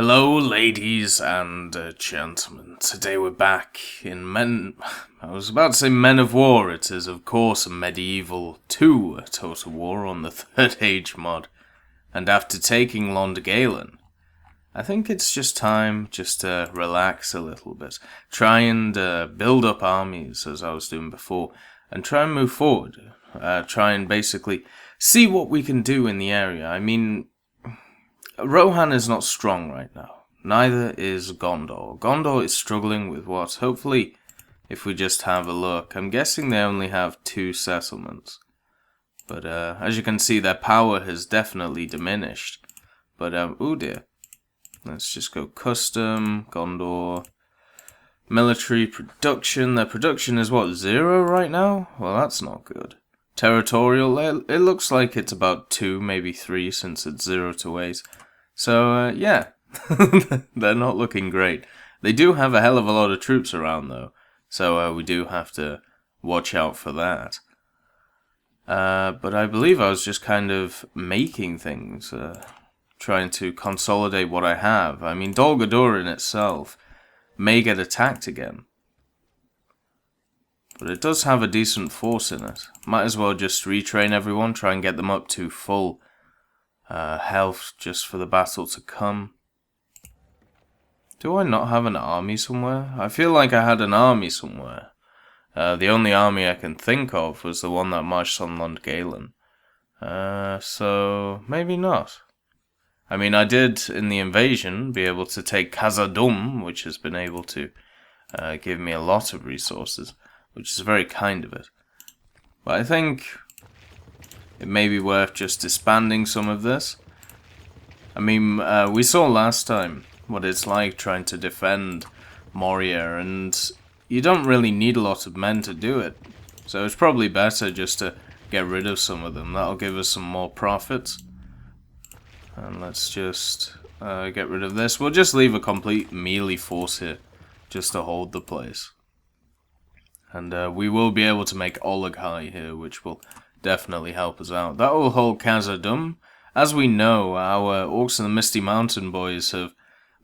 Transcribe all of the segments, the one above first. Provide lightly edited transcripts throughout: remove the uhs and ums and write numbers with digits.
Hello, ladies and gentlemen. Today we're back in I was about to say Men of War. It is, of course, a Medieval 2 Total War on the Third Age mod. And after taking Londgalen, I think it's just time just to relax a little bit. Try and build up armies, as I was doing before, and try and move forward. Try and basically see what we can do in the area. I mean, Rohan is not strong right now. Neither is Gondor. Gondor is struggling with what? Hopefully, if we just have a look, I'm guessing they only have 2 settlements. But as you can see, their power has definitely diminished. But, oh dear. Let's just go custom, Gondor, military production. Their production is what, 0 right now? Well, that's not good. Territorial, it looks like it's about 2, maybe 3, since it's 0 to 8. So, yeah, they're not looking great. They do have a hell of a lot of troops around, though, so we do have to watch out for that. But I believe I was just kind of making things, trying to consolidate what I have. I mean, Dol Guldur in itself may get attacked again, but it does have a decent force in it. Might as well just retrain everyone, try and get them up to full health just for the battle to come. Do I not have an army somewhere? I feel like I had an army somewhere. The only army I can think of was the one that marched on Londgalen. So maybe not. I mean, I did in the invasion be able to take Khazad-dûm, which has been able to give me a lot of resources, which is very kind of it. But I think it may be worth just disbanding some of this. I mean, we saw last time what it's like trying to defend Moria, and you don't really need a lot of men to do it. So it's probably better just to get rid of some of them. That'll give us some more profits. And let's just get rid of this. We'll just leave a complete melee force here, just to hold the place. And we will be able to make Olaghai here, which will definitely help us out. That will hold Khazad-dûm. As we know, our Orcs and the Misty Mountain boys have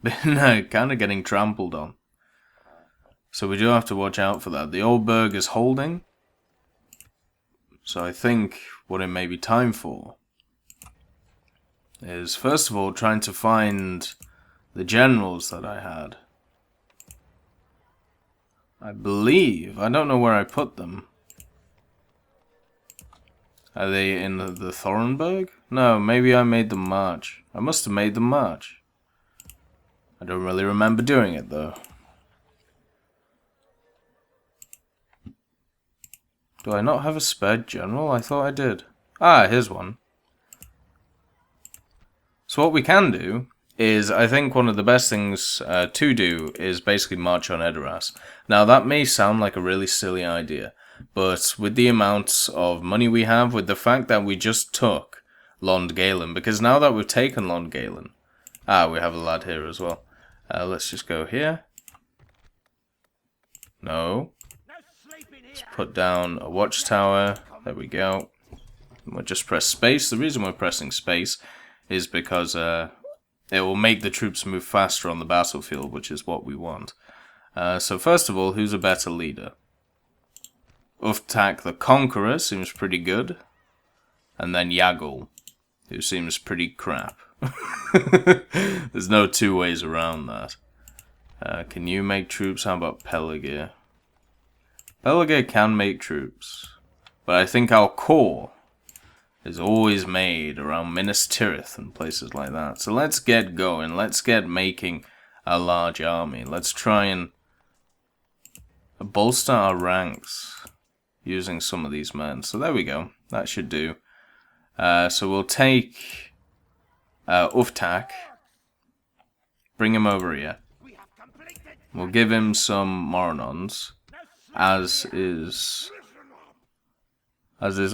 been kind of getting trampled on. So we do have to watch out for that. The old Burg is holding. So I think what it may be time for is, first of all, trying to find the generals that I had. I believe, I don't know where I put them. Are they in the Thorenberg? No, maybe I made them march. I must have made them march. I don't really remember doing it, though. Do I not have a spare general? I thought I did. Ah, here's one. So what we can do is, I think one of the best things to do is basically march on Edoras. Now, that may sound like a really silly idea, but with the amounts of money we have, with the fact that we just took Londgalen, because now that we've taken Londgalen, we have a lad here as well. Let's just go here. No. Let's put down a watchtower. There we go. We'll just press space. The reason we're pressing space is because it will make the troops move faster on the battlefield, which is what we want. So first of all, who's a better leader? Uftak the Conqueror seems pretty good. And then Yagul, who seems pretty crap. There's no two ways around that. Can you make troops? How about Peligir? Peligir can make troops. But I think our core is always made around Minas Tirith and places like that. So let's get going. Let's get making a large army. Let's try and bolster our ranks using some of these men. So there we go. That should do. So we'll take Uftak. Bring him over here. We'll give him some Moronons, as is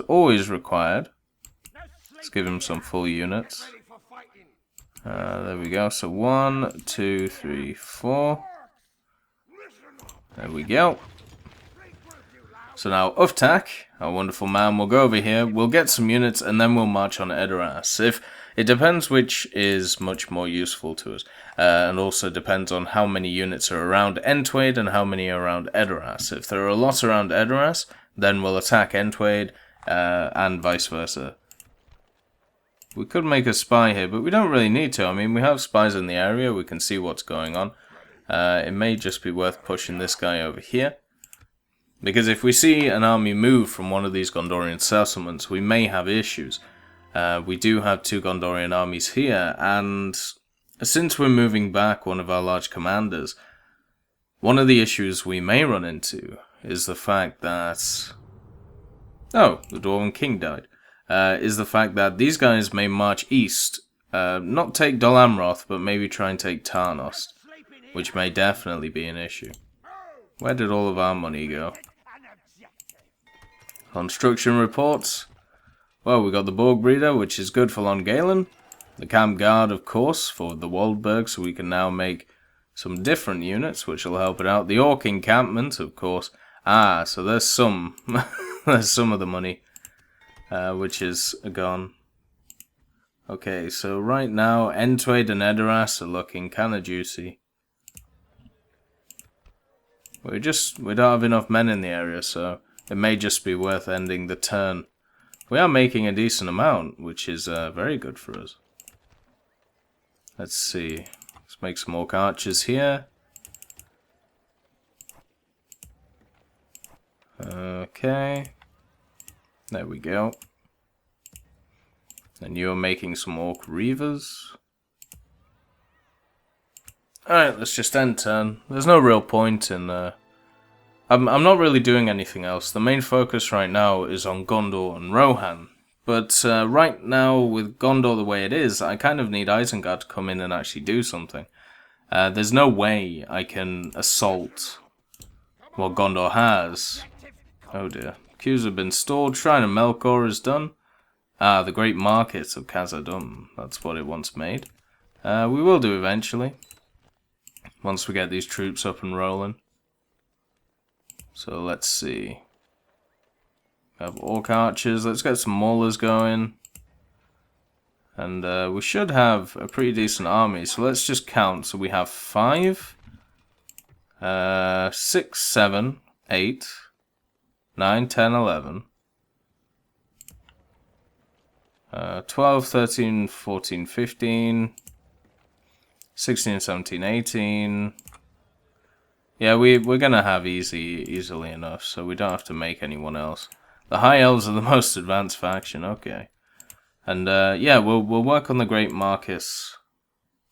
always required. Let's give him some full units. There we go. So 1, 2, 3, 4. There we go. So now Uftak, our wonderful man, will go over here. We'll get some units and then we'll march on Edoras. If It depends which is much more useful to us, and also depends on how many units are around Entwade and how many are around Edoras. If there are a lot around Edoras, then we'll attack Entwade, and vice versa. We could make a spy here, but we don't really need to. I mean, we have spies in the area, we can see what's going on. It may just be worth pushing this guy over here. Because if we see an army move from one of these Gondorian settlements, we may have issues. We do have 2 Gondorian armies here, and since we're moving back one of our large commanders, one of the issues we may run into is the fact that... Oh, the Dwarven King died. Is the fact that these guys may march east, not take Dol Amroth, but maybe try and take Tarnost, which may definitely be an issue. Where did all of our money go? Construction reports. Well, we got the Borg Breeder, which is good for Longalen. The Camp Guard, of course, for the Waldberg, so we can now make some different units, which will help it out. The Orc Encampment, of course. Ah, so there's some, there's some of the money, which is gone. Okay, so right now, Entwade and Edoras are looking kind of juicy. We don't have enough men in the area, so it may just be worth ending the turn. We are making a decent amount, which is very good for us. Let's see. Let's make some more archers here. Okay. There we go. And you're making some Orc Reavers. Alright, let's just end turn. There's no real point in... I'm not really doing anything else. The main focus right now is on Gondor and Rohan. But right now, with Gondor the way it is, I kind of need Isengard to come in and actually do something. There's no way I can assault what Gondor has. Oh dear. Queues have been stored. Shrine of Melkor is done. Ah, the Great Market of Khazad-dûm. That's what it once made. We will do eventually. Once we get these troops up and rolling. So let's see. We have Orc Archers. Let's get some Maulers going. And we should have a pretty decent army. So let's just count. So we have 5, 6, 7, 8, 9, 10, 11. 12, 13, 14, 15, 16, 17, 18. Yeah, we're gonna have easily enough, so we don't have to make anyone else. The High Elves are the most advanced faction, okay. And yeah, we'll work on the Great Marcus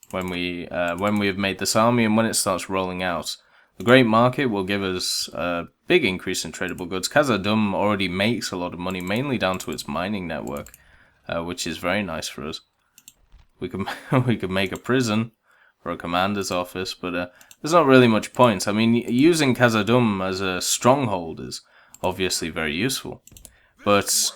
when we have made this army and when it starts rolling out. The Great Market will give us a big increase in tradable goods. Khazad-dûm already makes a lot of money, mainly down to its mining network. Which is very nice for us. We could make a prison for a commander's office, but there's not really much point. I mean, using Khazad-dûm as a stronghold is obviously very useful, but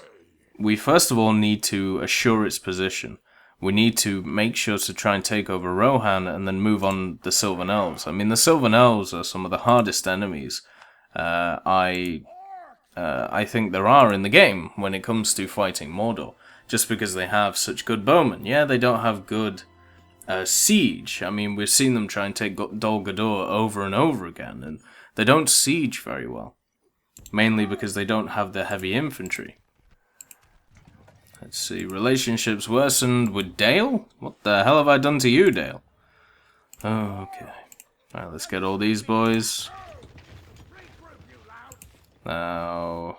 we first of all need to assure its position. We need to make sure to try and take over Rohan and then move on the Sylvan Elves. I mean, the Sylvan Elves are some of the hardest enemies I think there are in the game when it comes to fighting Mordor. Just because they have such good bowmen. Yeah, they don't have good siege. I mean, we've seen them try and take Dol Guldur over and over again, and they don't siege very well. Mainly because they don't have the heavy infantry. Let's see, relationships worsened with Dale? What the hell have I done to you, Dale? Oh, okay. Alright, let's get all these boys. Now,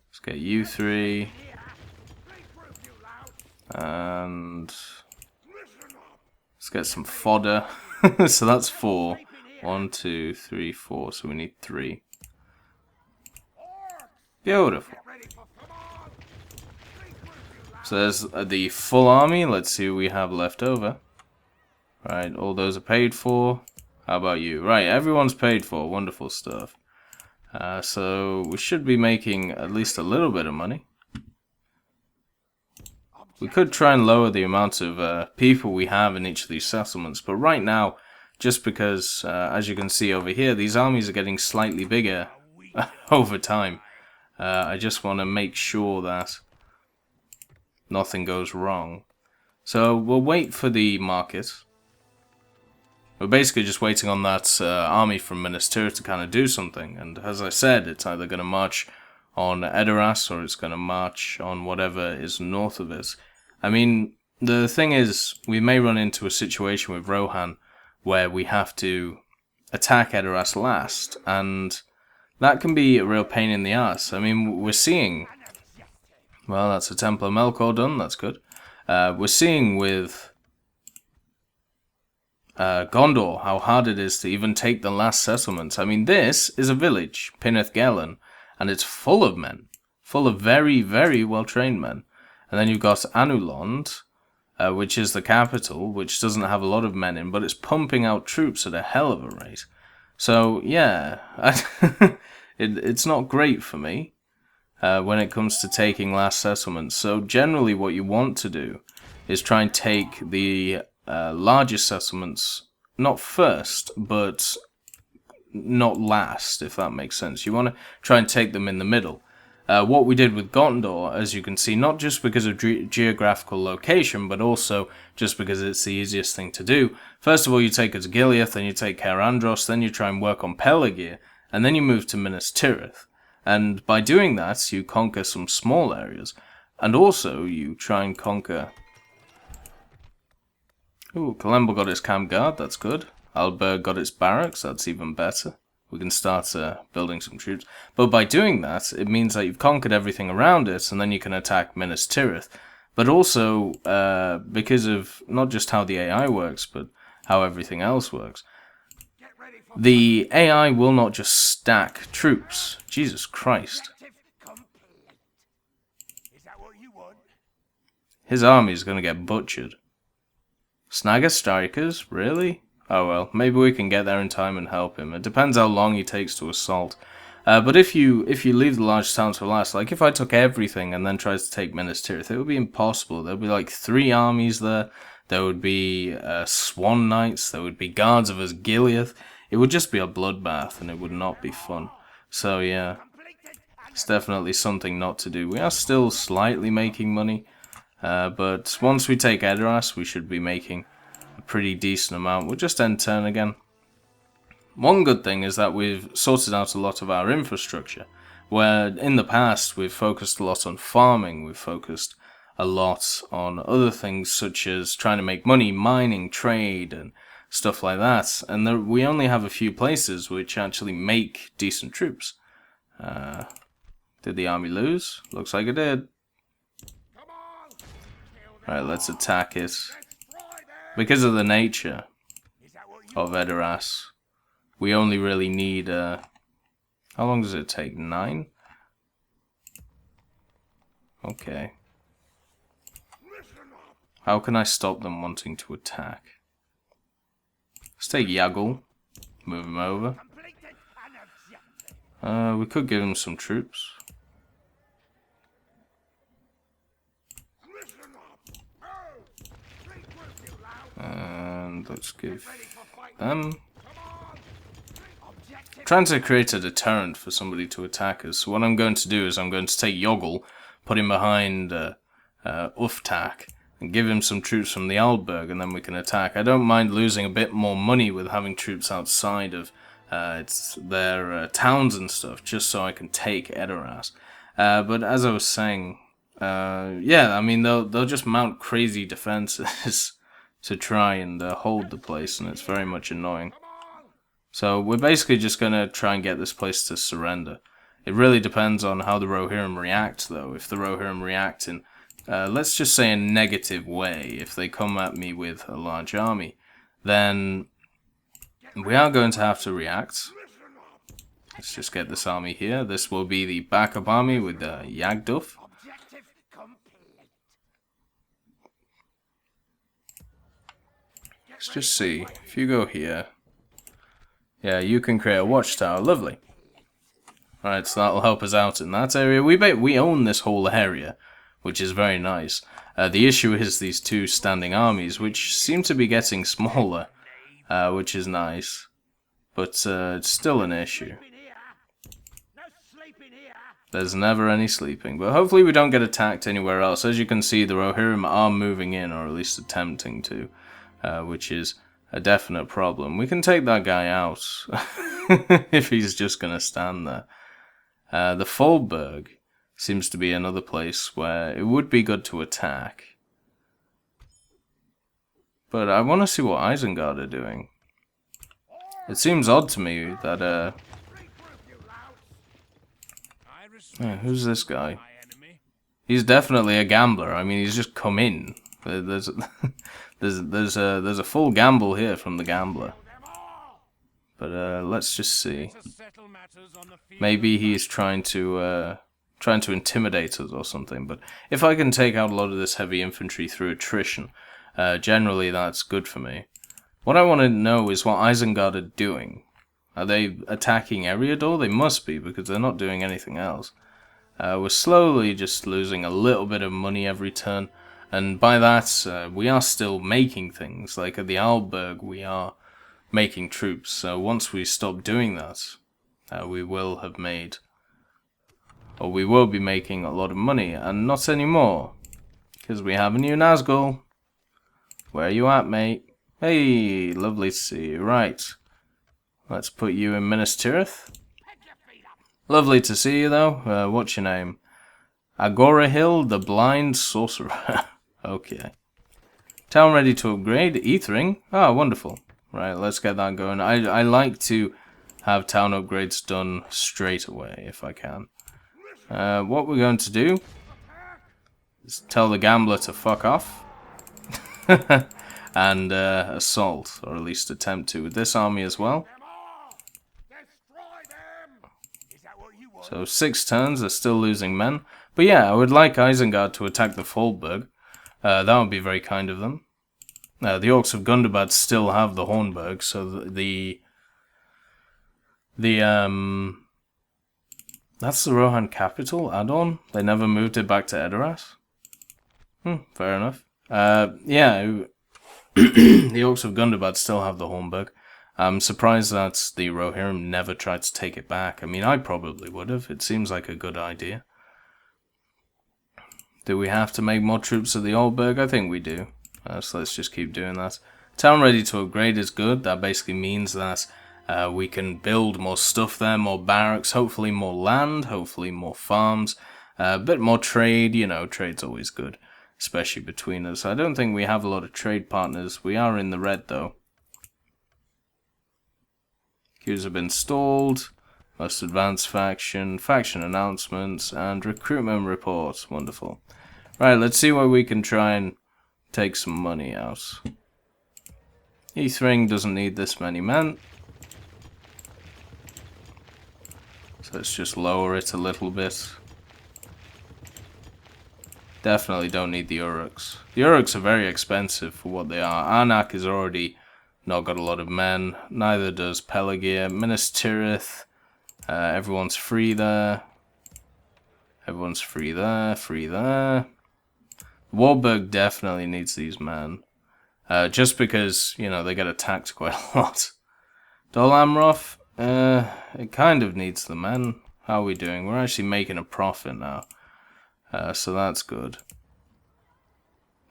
let's get you 3. And let's get some fodder. So that's 4. 1, 2, 3, 4. So we need 3. Beautiful. So there's the full army. Let's see what we have left over. Right, all those are paid for. How about you? Right, everyone's paid for. Wonderful stuff. So we should be making at least a little bit of money. We could try and lower the amount of people we have in each of these settlements, but right now, just because, as you can see over here, these armies are getting slightly bigger over time. I just want to make sure that nothing goes wrong. So we'll wait for the market. We're basically just waiting on that army from Minas Tirith to kind of do something. And as I said, it's either going to march on Edoras or it's going to march on whatever is north of it. I mean, the thing is, we may run into a situation with Rohan where we have to attack Edoras last, and that can be a real pain in the ass. I mean, we're seeing... Well, that's a Templar Melkor done, that's good. We're seeing with Gondor how hard it is to even take the last settlement. I mean, this is a village, Pinneth Gelen, and it's full of men. Full of very, very well-trained men. And then you've got Anulond, which is the capital, which doesn't have a lot of men in, but it's pumping out troops at a hell of a rate. So, yeah, it's not great for me when it comes to taking last settlements. So, generally what you want to do is try and take the largest settlements, not first, but not last, if that makes sense. You want to try and take them in the middle. What we did with Gondor, as you can see, not just because of geographical location, but also just because it's the easiest thing to do. First of all, you take Osgiliath, then you take Caer Andros, then you try and work on Pelargir, and then you move to Minas Tirith. And by doing that, you conquer some small areas. And also, you try and conquer... Ooh, Kalemba got its camp guard, that's good. Alberg got its barracks, that's even better. We can start building some troops. But by doing that, it means that you've conquered everything around it, and then you can attack Minas Tirith. But also, because of not just how the AI works, but how everything else works, the AI will not just stack troops. Jesus Christ. His army is going to get butchered. Snagger strikers? Really? Oh well, maybe we can get there in time and help him. It depends how long he takes to assault. But if you leave the large towns for last, like if I took everything and then tried to take Minas Tirith, it would be impossible. There would be like 3 armies there. There would be Swan Knights. There would be guards of Osgiliath. It would just be a bloodbath, and it would not be fun. So yeah, it's definitely something not to do. We are still slightly making money, but once we take Edoras, we should be making a pretty decent amount. We'll just end turn again. One good thing is that we've sorted out a lot of our infrastructure, where in the past we've focused a lot on farming, we've focused a lot on other things such as trying to make money, mining, trade, and stuff like that. And we only have a few places which actually make decent troops. Did the army lose? Looks like it did. Alright, let's attack it. Because of the nature of Edoras, we only really need, how long does it take? 9? Okay. How can I stop them wanting to attack? Let's take Yaggul, move him over. We could give him some troops. And let's give them... Trying to create a deterrent for somebody to attack us. So what I'm going to do is I'm going to take Yoggul, put him behind Uftak, and give him some troops from the Aldberg, and then we can attack. I don't mind losing a bit more money with having troops outside of their towns and stuff, just so I can take Edoras. But as I was saying, yeah, I mean, they'll just mount crazy defenses to try and hold the place, and it's very much annoying. So we're basically just going to try and get this place to surrender. It really depends on how the Rohirrim react, though. If the Rohirrim react in, let's just say, a negative way, if they come at me with a large army, then we are going to have to react. Let's just get this army here. This will be the backup army with Yagduf. Let's just see. If you go here... Yeah, you can create a watchtower. Lovely. Alright, so that'll help us out in that area. We own this whole area, which is very nice. The issue is these 2 standing armies, which seem to be getting smaller, which is nice. But it's still an issue. There's never any sleeping. But hopefully we don't get attacked anywhere else. As you can see, the Rohirrim are moving in, or at least attempting to, which is a definite problem. We can take that guy out if he's just going to stand there. The Folberg seems to be another place where it would be good to attack. But I want to see what Isengard are doing. It seems odd to me that, who's this guy? He's definitely a gambler. I mean, he's just come in. There's a full gamble here from the gambler. But let's just see. Maybe he's trying to intimidate us or something. But if I can take out a lot of this heavy infantry through attrition, generally that's good for me. What I want to know is what Isengard are doing. Are they attacking Eriador? They must be, because they're not doing anything else. We're slowly just losing a little bit of money every turn. And by that, we are still making things. Like at the Alberg, we are making troops. So once we stop doing that, we will have made, or we will be making a lot of money. And not anymore, because we have a new Nazgul. Where are you at, mate? Hey, lovely to see you. Right. Let's put you in Minas Tirith. Lovely to see you, though. What's your name? Agorahil, the Blind Sorcerer. Okay. Town ready to upgrade. Ethering. Ah, wonderful. Right, let's get that going. I like to have town upgrades done straight away, if I can. What we're going to do is tell the gambler to fuck off. And assault, or at least attempt to, with this army as well. So 6 turns, they're still losing men. But yeah, I would like Isengard to attack the Folberg. That would be very kind of them. The Orcs of Gundabad still have the Hornburg, so that's the Rohan capital, Adorn. They never moved it back to Edoras. Fair enough. Yeah, the Orcs of Gundabad still have the Hornburg. I'm surprised that the Rohirrim never tried to take it back. I mean, I probably would have. It seems like a good idea. Do we have to make more troops at the Oldburg? I think we do. So let's just keep doing that. Town ready to upgrade is good. That basically means that we can build more stuff there, more barracks, hopefully more land, hopefully more farms, a bit more trade. You know, trade's always good, especially between us. I don't think we have a lot of trade partners. We are in the red, though. Queues have been stalled. Most advanced faction, faction announcements, and recruitment reports. Wonderful. Right, let's see where we can try and take some money out. Ethring doesn't need this many men. So let's just lower it a little bit. Definitely don't need the Uruks. The Uruks are very expensive for what they are. Arnak is already not got a lot of men. Neither does Peлагir. Minas Tirith. Everyone's free there. Everyone's free there. Free there. Warburg definitely needs these men. Just because, you know, they get attacked quite a lot. Dol Amroth, it kind of needs the men. How are we doing? We're actually making a profit now. So that's good.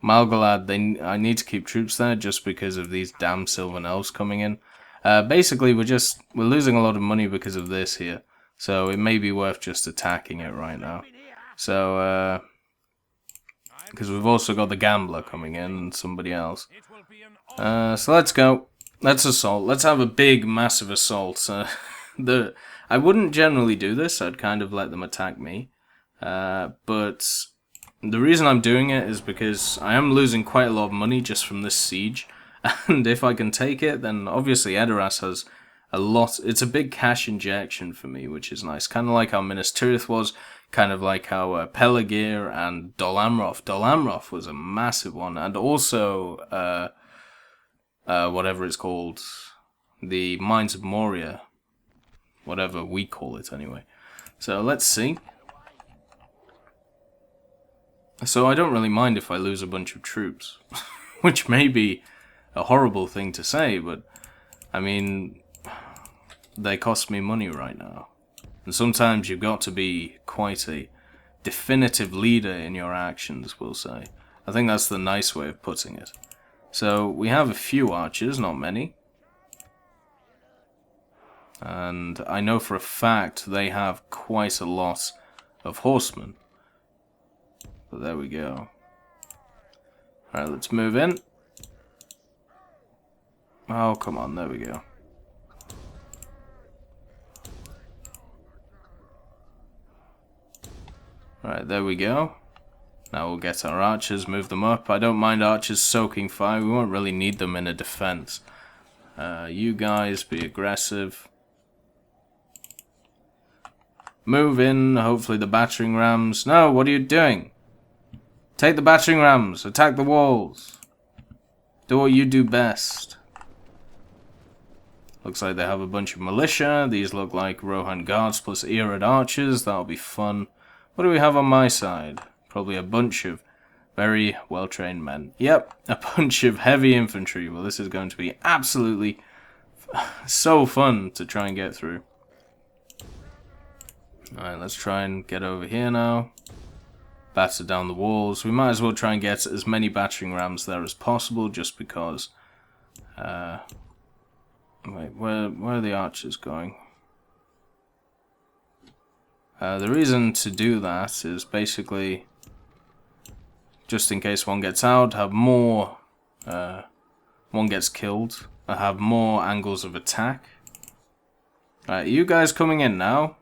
Malgalad, I need to keep troops there just because of these damn Sylvan Elves coming in. Basically, we're losing a lot of money because of this here. So it may be worth just attacking it right now. So, because we've also got the Gambler coming in and somebody else. So let's go. Let's assault. Let's have a big, massive assault. I wouldn't generally do this. I'd kind of let them attack me. But the reason I'm doing it is because I am losing quite a lot of money just from this siege. And if I can take it, then obviously Edoras has a lot. It's a big cash injection for me, which is nice. Kind of like how Minas Tirith was. Kind of like how Peлагir and Dol Amroth. Dol Amroth was a massive one. And also, whatever it's called, the Mines of Moria. Whatever we call it anyway. So let's see. So I don't really mind if I lose a bunch of troops. Which may be a horrible thing to say, but I mean, they cost me money right now. And sometimes you've got to be quite a definitive leader in your actions, we'll say. I think that's the nice way of putting it. So we have a few archers, not many. And I know for a fact they have quite a lot of horsemen. But there we go. Alright, let's move in. Oh, come on, there we go. Alright, there we go. Now we'll get our archers, move them up. I don't mind archers soaking fire, we won't really need them in a defense. You guys, be aggressive. Move in, hopefully the battering rams. No, what are you doing? Take the battering rams, attack the walls. Do what you do best. Looks like they have a bunch of militia. These look like Rohan guards plus Edoras archers. That'll be fun. What do we have on my side? Probably a bunch of very well-trained men. Yep, a bunch of heavy infantry. Well, this is going to be absolutely so fun to try and get through. Alright, let's try and get over here now. Batter down the walls. We might as well try and get as many battering rams there as possible, just because... wait, where are the archers going? The reason to do that is basically... just in case one gets out, have more... one gets killed. I have more angles of attack. Alright, you guys coming in now?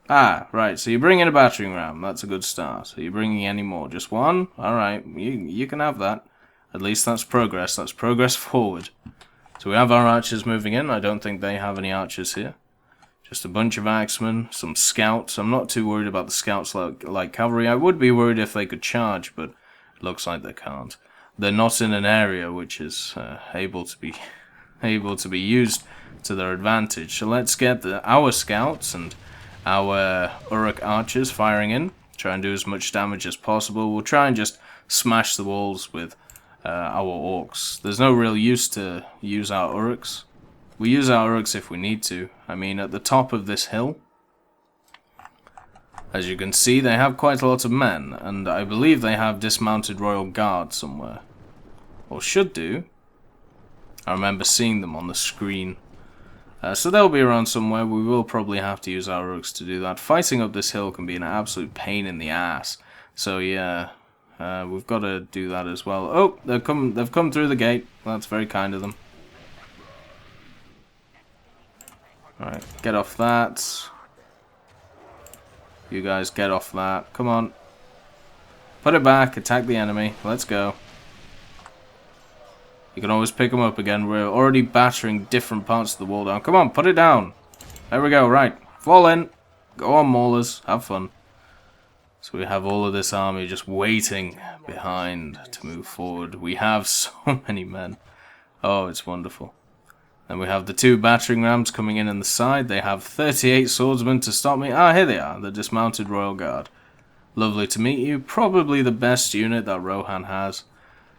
Ah, right, so you're bringing a battering ram. That's a good start. Are you bringing any more? Just one? Alright, you can have that. At least that's progress. That's progress forward. So we have our archers moving in. I don't think they have any archers here. Just a bunch of axemen, some scouts. I'm not too worried about the scouts like cavalry. I would be worried if they could charge, but it looks like they can't. They're not in an area which is able to be used to their advantage. So let's get our scouts and our Uruk archers firing in. Try and do as much damage as possible. We'll try and just smash the walls with our orcs. There's no real use to use our Uruks. We use our Uruks if we need to. I mean, at the top of this hill, as you can see, they have quite a lot of men, and I believe they have dismounted royal guard somewhere. Or should do. I remember seeing them on the screen. So they'll be around somewhere. We will probably have to use our Uruks to do that. Fighting up this hill can be an absolute pain in the ass. So yeah, we've got to do that as well. Oh, they've come through the gate. That's very kind of them. Alright, get off that. You guys get off that. Come on. Put it back. Attack the enemy. Let's go. You can always pick them up again. We're already battering different parts of the wall down. Come on, put it down. There we go. Right. Fall in. Go on, maulers. Have fun. So we have all of this army just waiting behind to move forward. We have so many men. Oh, it's wonderful. Then we have the two battering rams coming in the side. They have 38 swordsmen to stop me. Ah, here they are. The dismounted royal guard. Lovely to meet you. Probably the best unit that Rohan has.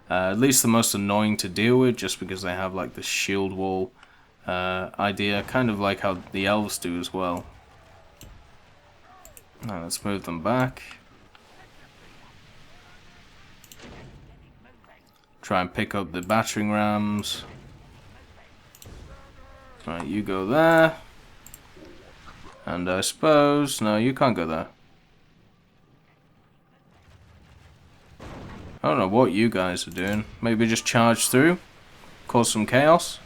At least the most annoying to deal with, just because they have like the shield wall idea, kind of like how the elves do as well. Now let's move them back. Try and pick up the battering rams. Right, you go there. And I suppose... no, you can't go there. I don't know what you guys are doing. Maybe just charge through? Cause some chaos?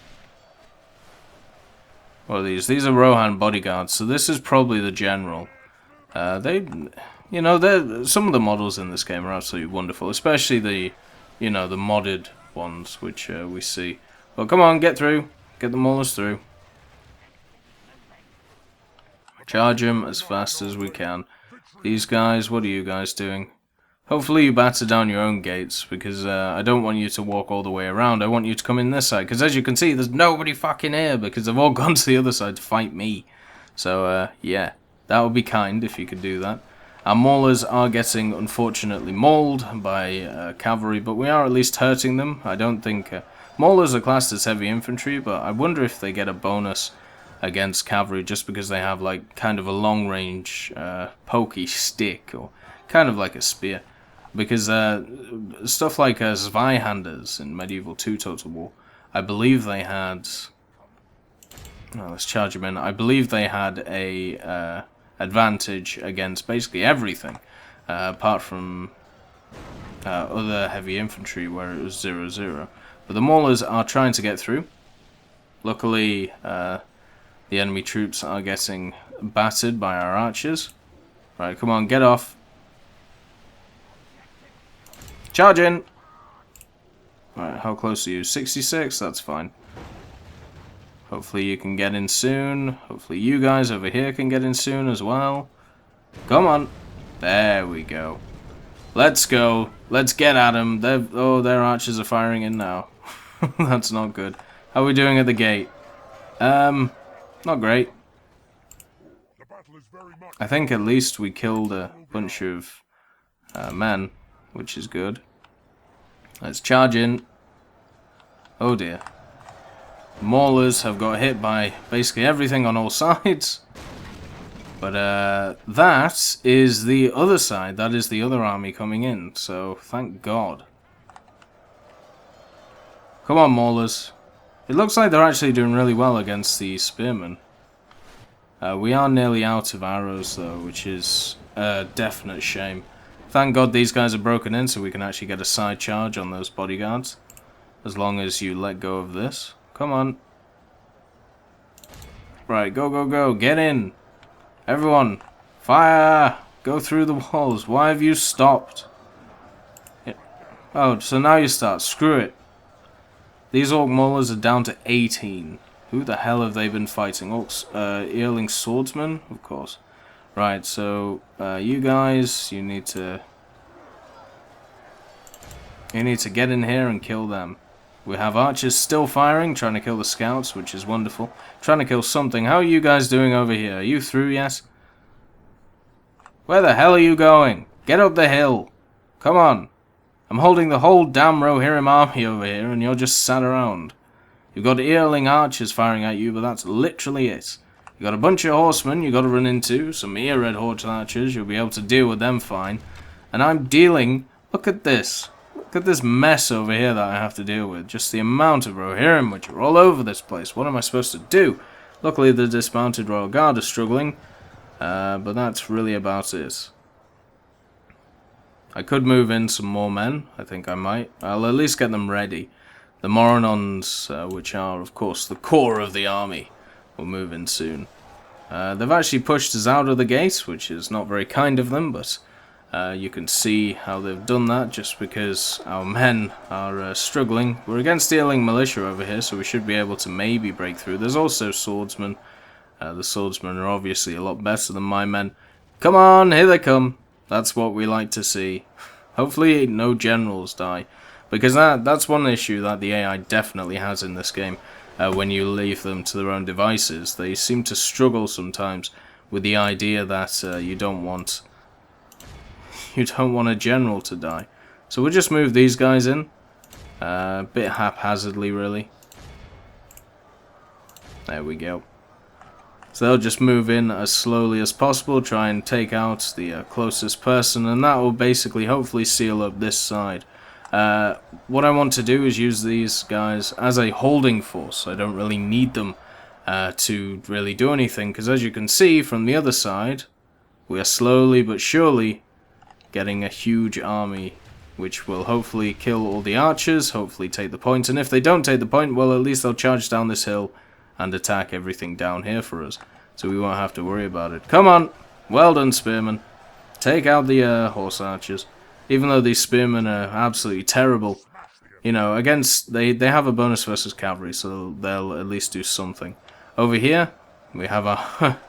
What are these? These are Rohan bodyguards, so this is probably the general. You know, some of the models in this game are absolutely wonderful, especially the, you know, the modded ones, which we see. Well, come on, get through. Get the maulers through. Charge them as fast as we can. These guys, what are you guys doing? Hopefully you batter down your own gates, because I don't want you to walk all the way around. I want you to come in this side, because as you can see, there's nobody fucking here, because they've all gone to the other side to fight me. So, yeah, that would be kind if you could do that. Our maulers are getting, unfortunately, mauled by cavalry, but we are at least hurting them. I don't think... maulers are classed as heavy infantry, but I wonder if they get a bonus against cavalry just because they have like kind of a long range pokey stick, or kind of like a spear. Because stuff like Zweihanders in Medieval 2 Total War, I believe they had... Oh, let's charge them in. I believe they had a advantage against basically everything, apart from other heavy infantry where it was 0-0. But the Maulers are trying to get through. Luckily, the enemy troops are getting battered by our archers. Right, come on, get off. Charge in! Right, how close are you? 66? That's fine. Hopefully you can get in soon. Hopefully you guys over here can get in soon as well. Come on. There we go. Let's go. Let's get at them. Their archers are firing in now. That's not good. How are we doing at the gate? Not great. I think at least we killed a bunch of men, which is good. Let's charge in. Oh dear. Maulers have got hit by basically everything on all sides. But that is the other side. That is the other army coming in. So thank God. Come on, Maulers. It looks like they're actually doing really well against the spearmen. We are nearly out of arrows though, which is a definite shame. Thank God these guys are broken in so we can actually get a side charge on those bodyguards. As long as you let go of this. Come on. Right, go, go, go. Get in. Everyone. Fire. Go through the walls. Why have you stopped? Oh, so now you start. Screw it. These Orc Maulers are down to 18. Who the hell have they been fighting? Orcs, Earling Swordsmen? Of course. Right, so you guys, you need to get in here and kill them. We have archers still firing, trying to kill the scouts, which is wonderful. Trying to kill something. How are you guys doing over here? Are you through yet? Where the hell are you going? Get up the hill. Come on. I'm holding the whole damn Rohirrim army over here, and you're just sat around. You've got Earling archers firing at you, but that's literally it. You got a bunch of horsemen you got to run into, some ear-red horse archers, you'll be able to deal with them fine. And I'm dealing, look at this mess over here that I have to deal with. Just the amount of Rohirrim which are all over this place. What am I supposed to do? Luckily the dismounted Royal Guard are struggling, but that's really about it. I could move in some more men, I think I might. I'll at least get them ready. The Moronons, which are of course the core of the army, will move in soon. They've actually pushed us out of the gate, which is not very kind of them, but you can see how they've done that just because our men are struggling. We're against the Earling militia over here, so we should be able to maybe break through. There's also swordsmen. The swordsmen are obviously a lot better than my men. Come on, here they come. That's what we like to see. Hopefully no generals die, because that's one issue that the AI definitely has in this game. When you leave them to their own devices, they seem to struggle sometimes with the idea that you don't want a general to die. So we'll just move these guys in, a bit haphazardly really. There we go. So they'll just move in as slowly as possible, try and take out the closest person, and that will basically hopefully seal up this side. What I want to do is use these guys as a holding force. I don't really need them to really do anything, because as you can see from the other side, we are slowly but surely getting a huge army, which will hopefully kill all the archers, hopefully take the point, and if they don't take the point, well, at least they'll charge down this hill and attack everything down here for us, so we won't have to worry about it. Come on! Well done, spearmen. Take out the horse archers. Even though these spearmen are absolutely terrible, you know, against, they have a bonus versus cavalry, so they'll at least do something. Over here, we have our,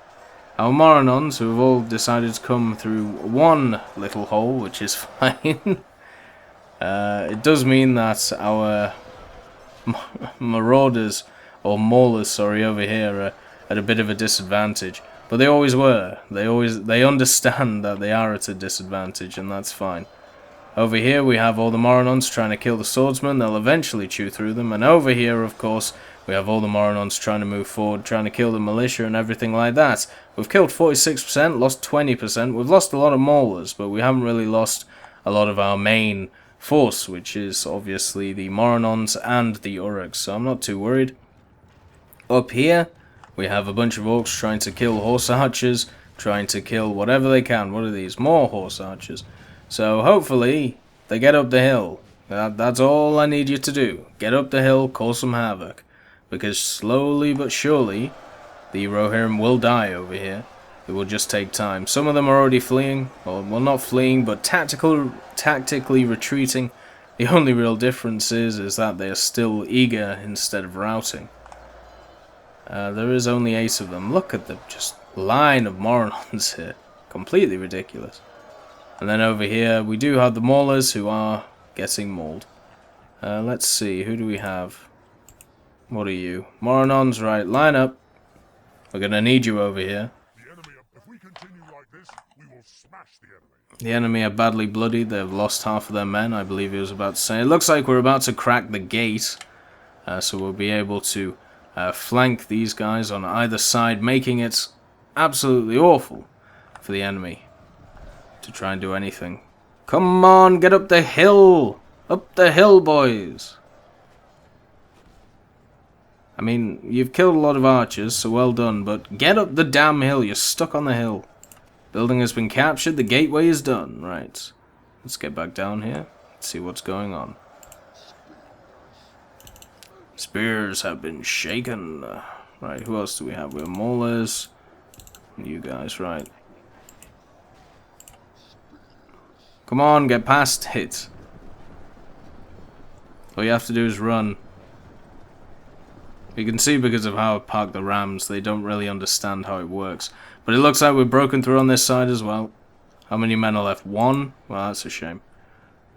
our Moronons, who have all decided to come through one little hole, which is fine. It does mean that our Marauders, or Maulers, sorry, over here are at a bit of a disadvantage. But they always were. They understand that they are at a disadvantage, and that's fine. Over here we have all the Moronons trying to kill the swordsmen. They'll eventually chew through them. And over here, of course, We have all the Moronons trying to move forward, trying to kill the militia and everything like that. We've killed 46%, lost 20%. We've lost a lot of maulers, but we haven't really lost a lot of our main force, which is obviously the Moronons and the Uruks, so I'm not too worried. Up here, we have a bunch of orcs trying to kill horse archers, trying to kill whatever they can. What are these? More horse archers. So hopefully they get up the hill. That's all I need you to do. Get up the hill, cause some havoc. Because slowly but surely, the Rohirrim will die over here. It will just take time. Some of them are already fleeing. Well, not fleeing, but tactically retreating. The only real difference is that they are still eager instead of routing. There is only 8 of them. Look at the just line of Moronons here. Completely ridiculous. And then over here, we do have the Maulers who are getting mauled. Let's see, who do we have? What are you? Moronons, right, line up. We're going to need you over here. The enemy are badly bloodied. They've lost half of their men, I believe he was about to say. It looks like we're about to crack the gate. So we'll be able to flank these guys on either side, making it absolutely awful for the enemy to try and do anything. Come on, get up the hill! Up the hill, boys! I mean, you've killed a lot of archers, so well done, but get up the damn hill. You're stuck on the hill. Building has been captured. The gateway is done. Right. Let's get back down here. Let's see what's going on. Spears have been shaken. Right, who else do we have? We have Maulers. You guys, right. Come on, get past it. All you have to do is run. You can see because of how I parked the rams, they don't really understand how it works. But it looks like we're broken through on this side as well. How many men are left? 1? Well, that's a shame.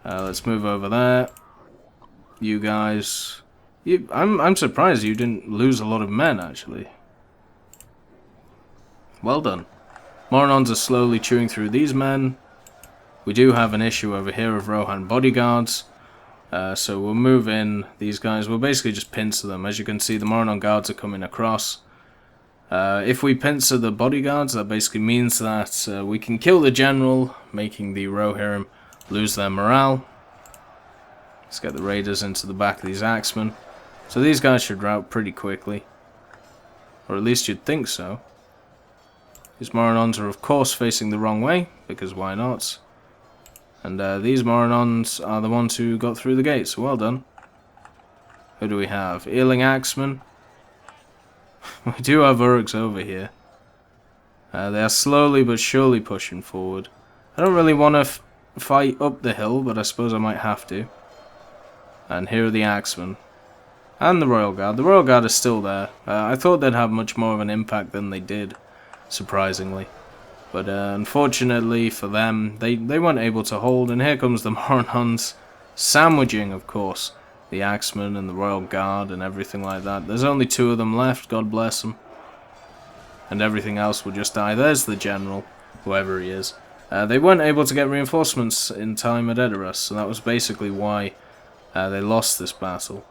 Let's move over there. You guys... I'm surprised you didn't lose a lot of men, actually. Well done. Moronons are slowly chewing through these men. We do have an issue over here of Rohan bodyguards. So we'll move in these guys. We'll basically just pincer them. As you can see, the Moronon guards are coming across. If we pincer the bodyguards, that basically means that we can kill the general, making the Rohirrim lose their morale. Let's get the raiders into the back of these axemen. So these guys should rout pretty quickly. Or at least you'd think so. These Moronons are of course facing the wrong way, because why not? And these Moronons are the ones who got through the gates. Well done. Who do we have? Earling Axeman. We do have Uruks over here. They are slowly but surely pushing forward. I don't really want to fight up the hill, but I suppose I might have to. And here are the Axemen. And the Royal Guard. The Royal Guard is still there. I thought they'd have much more of an impact than they did, surprisingly. But unfortunately for them, they weren't able to hold, and here comes the Moronons, sandwiching, of course, the Axemen and the Royal Guard and everything like that. There's only 2 of them left, God bless them. And everything else will just die. There's the general, whoever he is. They weren't able to get reinforcements in time at Edoras, so that was basically why they lost this battle.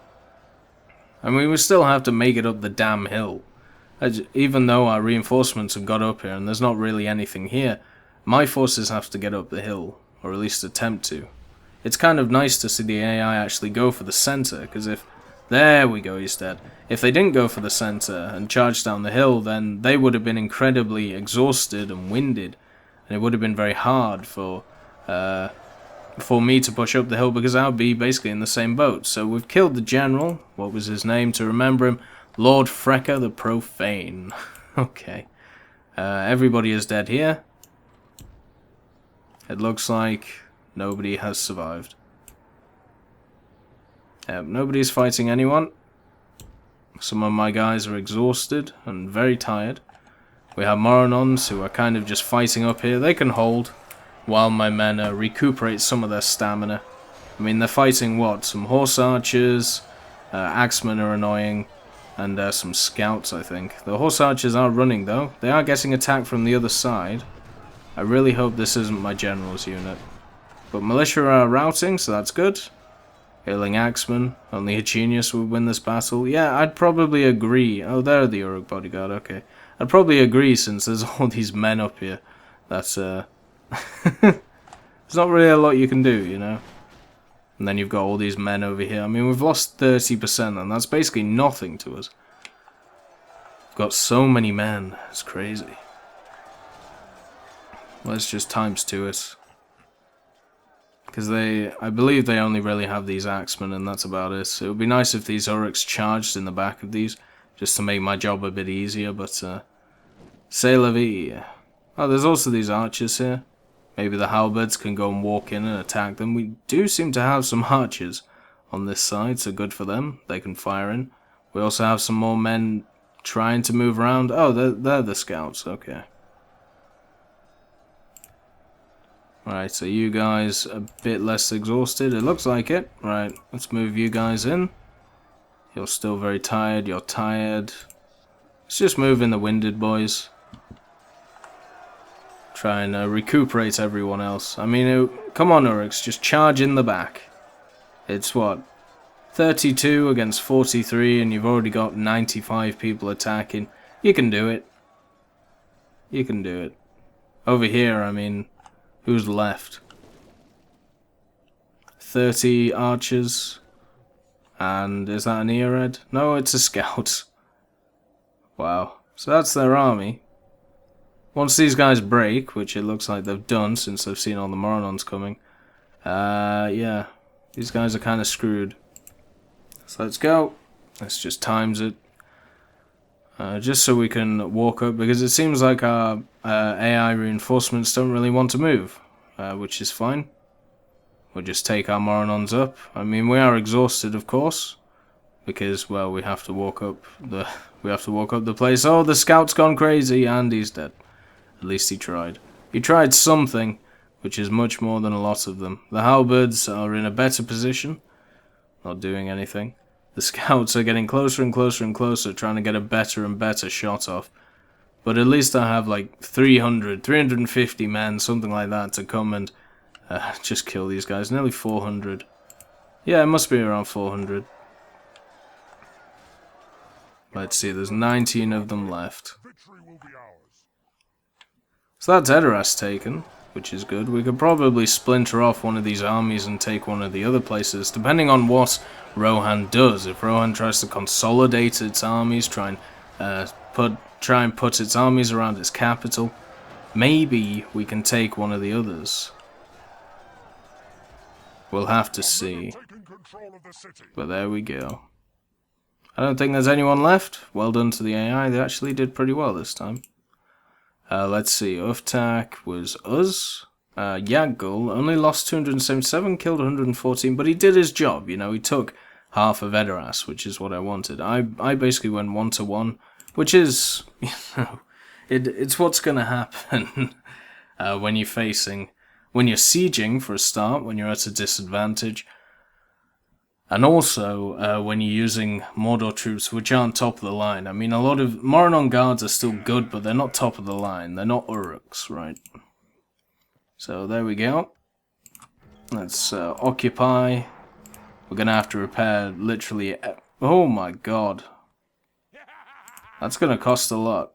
I mean, we still have to make it up the damn hill. Even though our reinforcements have got up here and there's not really anything here, my forces have to get up the hill, or at least attempt to. It's kind of nice to see the AI actually go for the center, because if... There we go, he's dead. If they didn't go for the center and charge down the hill, then they would have been incredibly exhausted and winded, and it would have been very hard for me to push up the hill, because I would be basically in the same boat. So we've killed the general. What was his name to remember him? Lord Frecker the Profane. Okay. Everybody is dead here. It looks like nobody has survived. Nobody's fighting anyone. Some of my guys are exhausted and very tired. We have Moronons who are kind of just fighting up here. They can hold while my men recuperate some of their stamina. I mean, they're fighting what? Some horse archers, axemen are annoying, and some scouts, I think. The horse archers are running, though. They are getting attacked from the other side. I really hope this isn't my general's unit. But militia are routing, so that's good. Hailing Axeman, only a genius would win this battle. Yeah, I'd probably agree. Oh, they're the Uruk bodyguard, okay. I'd probably agree since there's all these men up here. That's, there's not really a lot you can do, you know? And then you've got all these men over here. I mean, we've lost 30%, and that's basically nothing to us. We've got so many men. It's crazy. Let's just times 2 it. Because I believe they only really have these axemen, and that's about it. It would be nice if these Uruks charged in the back of these, just to make my job a bit easier, but, c'est la vie. Oh, there's also these archers here. Maybe the halberds can go and walk in and attack them. We do seem to have some archers on this side, so good for them. They can fire in. We also have some more men trying to move around. Oh, they're the scouts, okay. Right, so you guys a bit less exhausted. It looks like it. Right, let's move you guys in. You're still very tired. You're tired. Let's just move in the winded boys. Try and recuperate everyone else. I mean, come on, Uruks, just charge in the back. It's what? 32 against 43, and you've already got 95 people attacking. You can do it. You can do it. Over here, I mean, who's left? 30 archers. And is that an earhead? No, it's a scout. Wow. So that's their army. Once these guys break, which it looks like they've done since they've seen all the Moronons coming, yeah, these guys are kind of screwed. So let's go. Let's just times it. Just so we can walk up, because it seems like our AI reinforcements don't really want to move, which is fine. We'll just take our Moronons up. I mean, we are exhausted, of course, because, well, we have to walk up the place. Oh, the scout's gone crazy, and he's dead. At least he tried. He tried something, which is much more than a lot of them. The halberds are in a better position, not doing anything. The scouts are getting closer and closer and closer, trying to get a better and better shot off. But at least I have like 350 men, something like that, to come and just kill these guys. Nearly 400. Yeah, it must be around 400. Let's see, there's 19 of them left. So that's Edoras taken, which is good. We could probably splinter off one of these armies and take one of the other places, depending on what Rohan does. If Rohan tries to consolidate its armies, try and put its armies around its capital, maybe we can take one of the others. We'll have to see. But there we go. I don't think there's anyone left. Well done to the AI. They actually did pretty well this time. Let's see, Uftak was us. Yagul only lost 277, killed 114, but he did his job, you know, he took half of Edoras, which is what I wanted. I basically went 1-to-1, which is, you know, it's what's gonna happen when you're sieging for a start, when you're at a disadvantage. And also, when you're using Mordor troops, which aren't top of the line. I mean, a lot of Moronon guards are still good, but they're not top of the line. They're not Uruks, right? So, there we go. Let's occupy. We're going to have to repair literally... Oh my god. That's going to cost a lot.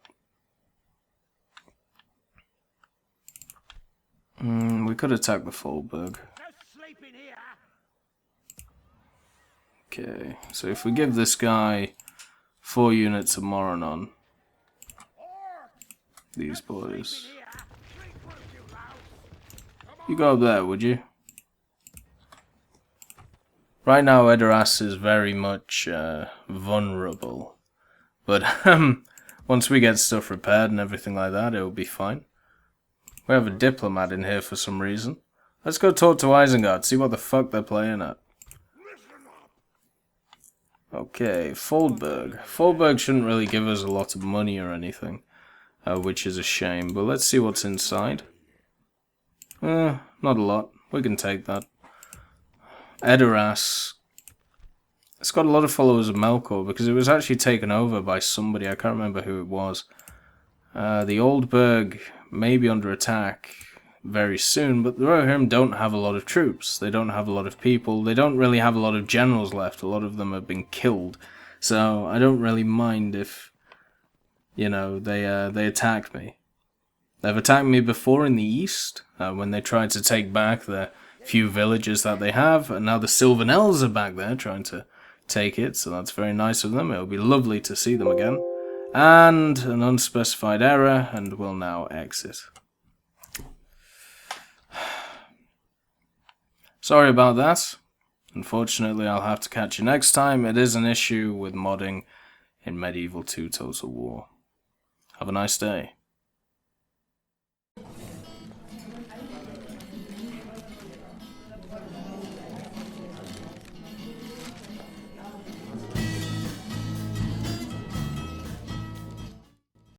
We could attack the Folberg. Okay, so if we give this guy 4 units of Moronon, these boys, you go up there, would you? Right now, Edoras is very much vulnerable, but once we get stuff repaired and everything like that, it'll be fine. We have a diplomat in here for some reason. Let's go talk to Isengard, see what the fuck they're playing at. Okay, Foldberg. Foldberg shouldn't really give us a lot of money or anything, which is a shame, but let's see what's inside. Not a lot. We can take that. Edoras. It's got a lot of followers of Melkor, because it was actually taken over by somebody, I can't remember who it was. The Oldberg may be under attack. very soon, but the Rohirrim don't have a lot of troops. They don't have a lot of people. They don't really have a lot of generals left. A lot of them have been killed. So I don't really mind if, you know, they attack me. They've attacked me before in the east, when they tried to take back the few villages that they have, and now the Sylvan Elves are back there trying to take it, so that's very nice of them. It'll be lovely to see them again. And an unspecified error, and we'll now exit. Sorry about that. Unfortunately, I'll have to catch you next time. It is an issue with modding in Medieval 2 Total War. Have a nice day.